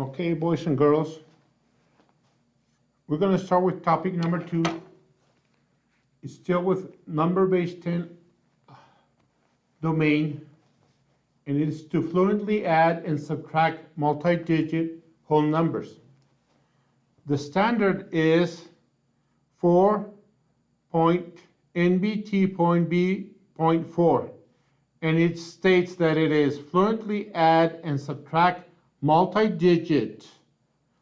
Okay, boys and girls, we're going to start with topic number 2. It's still with number-based 10 domain, and it is to fluently add and subtract multi-digit whole numbers. The standard is 4.NBT.B.4, and it states that it is fluently add and subtract multi-digit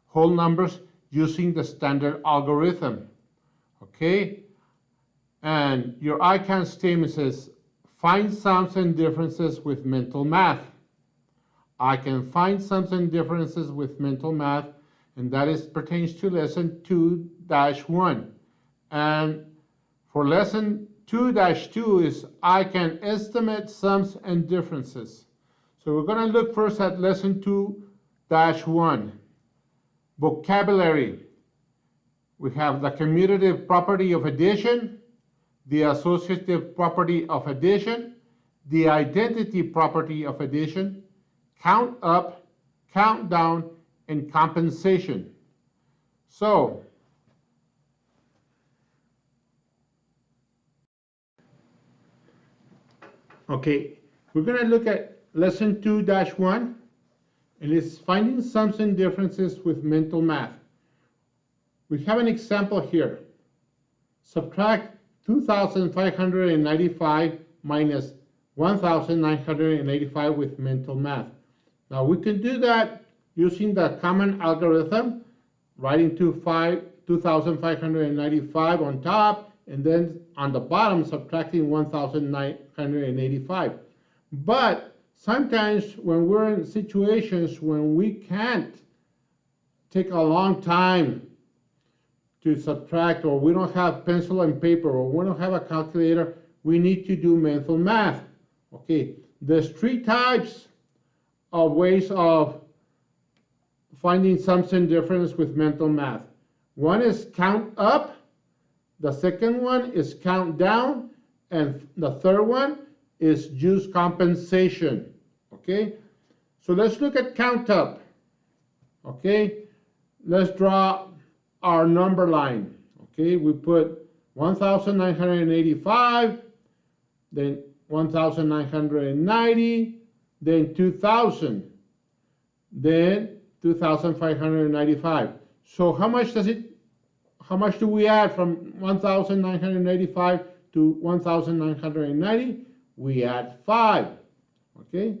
whole numbers using the standard algorithm. Okay, and your ICANN statement says find sums and differences with mental math. I can find sums and differences with mental math, and that pertains to lesson 2-1. And for lesson 2-2 is I can estimate sums and differences. So we're going to look first at lesson 2-1. Vocabulary. We have the commutative property of addition, the associative property of addition, the identity property of addition, count up, count down, and compensation. So, okay, we're going to look at lesson 2-1, and it's finding sums and differences with mental math. We have an example here. Subtract 2,595 minus 1,985 with mental math. Now we can do that using the common algorithm, writing 2,595 on top, and then on the bottom subtracting 1,985. But sometimes when we're in situations when we can't take a long time to subtract, or we don't have pencil and paper, or we don't have a calculator, we need to do mental math. Okay, there's 3 types of ways of finding sums and differences with mental math. One is count up, the second one is count down, and the third one is use compensation. Okay, so let's look at count up. Okay, let's draw our number line. Okay, we put 1,985, then 1,990, then 2,000, then 2,595. So how much do we add from 1,985 to 1,990? We add 5. Okay,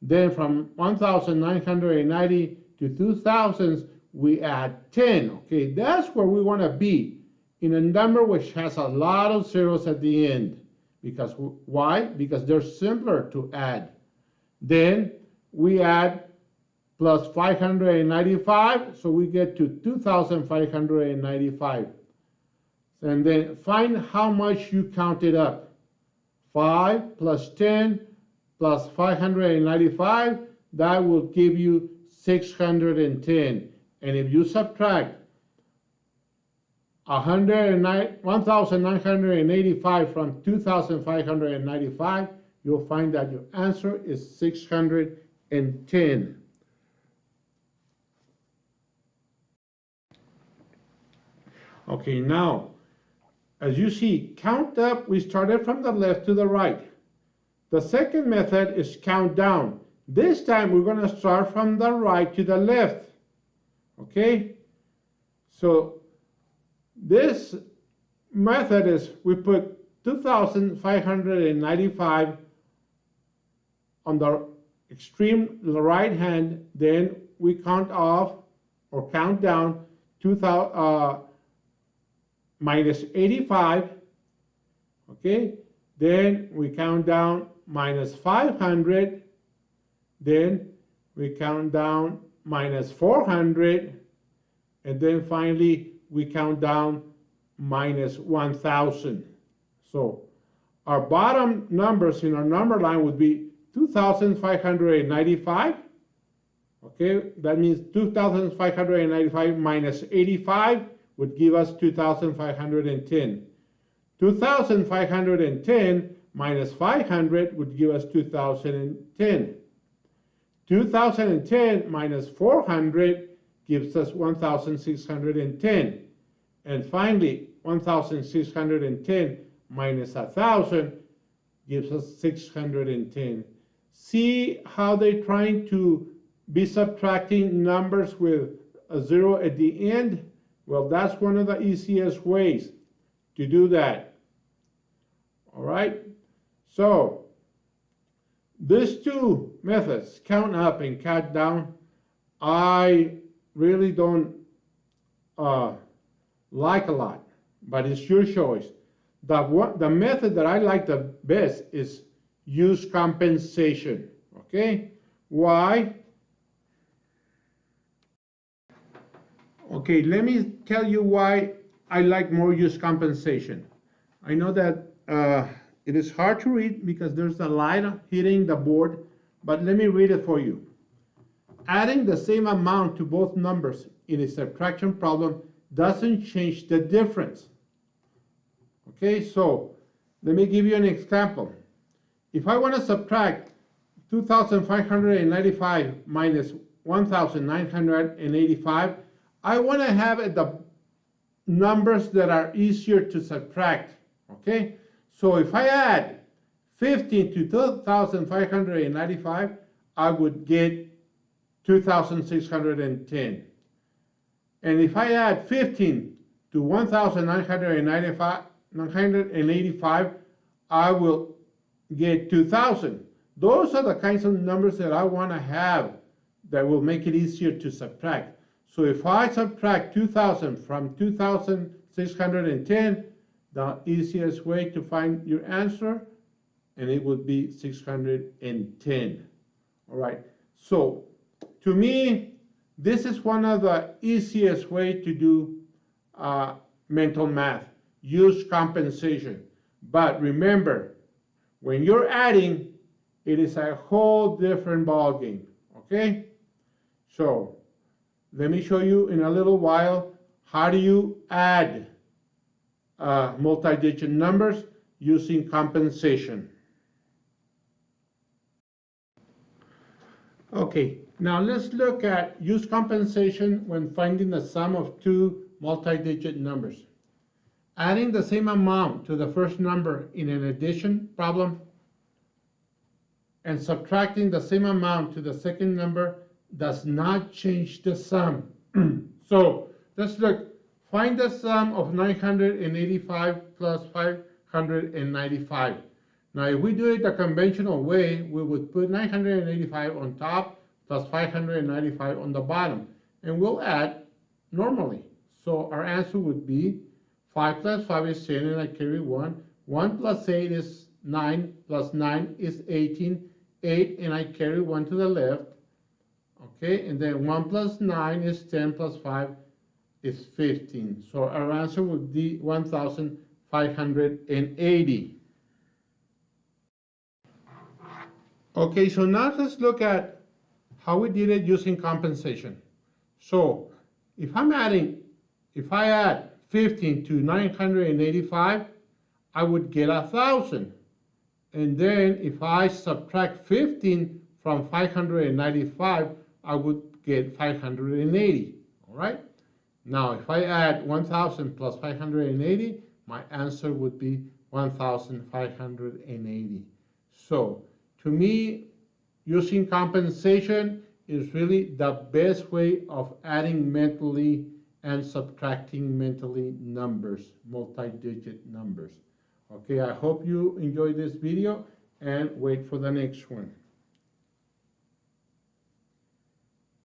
then from 1,990 to 2,000, we add 10. Okay, that's where we want to be, in a number which has a lot of zeros at the end. Because why? Because they're simpler to add. Then we add plus 595, so we get to 2,595. And then find how much you counted up. 5 plus 10 plus 595, that will give you 610. And if you subtract 1,985 from 2,595, you'll find that your answer is 610. Okay, now, as you see, count up, we started from the left to the right. The second method is count down. This time we're going to start from the right to the left. Okay, so this method is we put 2,595 on the extreme right hand, then we count off or count down 2,000 minus 85. Okay, then we count down minus 500, then we count down minus 400, and then finally we count down minus 1,000. So our bottom numbers in our number line would be 2,595. Okay, that means 2,595 minus 85 would give us 2,510. 2,510 minus 500 would give us 2,010. 2010 minus 400 gives us 1,610. And finally, 1,610 minus 1,000 gives us 610. See how they're trying to be subtracting numbers with a zero at the end? Well, that's one of the easiest ways to do that. All right? So, these two methods, count up and count down, I really don't like a lot, but it's your choice. The method that I like the best is use compensation. Okay? Why? Okay, let me tell you why I like more use compensation. I know that it is hard to read because there's a light hitting the board, but let me read it for you. Adding the same amount to both numbers in a subtraction problem doesn't change the difference. Okay, so let me give you an example. If I want to subtract 2,595 minus 1,985, I want to have the numbers that are easier to subtract. Okay, so if I add 15 to 2,595, I would get 2,610. And if I add 15 to 1,985, I will get 2,000. Those are the kinds of numbers that I want to have that will make it easier to subtract. So if I subtract 2,000 from 2,610, the easiest way to find your answer, and it would be 610. All right. So to me, this is one of the easiest way to do mental math. Use compensation. But remember, when you're adding, it is a whole different ballgame. Okay? So let me show you in a little while how do you add multi-digit numbers using compensation. Okay, now let's look at use compensation when finding the sum of two multi-digit numbers. Adding the same amount to the first number in an addition problem and subtracting the same amount to the second number does not change the sum. So let's look. Find the sum of 985 plus 595. Now, if we do it the conventional way, we would put 985 on top plus 595 on the bottom, and we'll add normally. So our answer would be 5 plus 5 is 10, and I carry 1. 1 plus 8 is 9, plus 9 is 18. 8, and I carry 1 to the left. Okay, and then 1 plus 9 is 10, plus 5 is 15. So our answer would be 1,580. Okay, so now let's look at how we did it using compensation. So if I add 15 to 985, I would get 1,000. And then if I subtract 15 from 595, I would get 580. All right? Now, if I add 1,000 plus 580, my answer would be 1,580. So, to me, using compensation is really the best way of adding mentally and subtracting mentally numbers, multi-digit numbers. Okay, I hope you enjoyed this video and wait for the next one.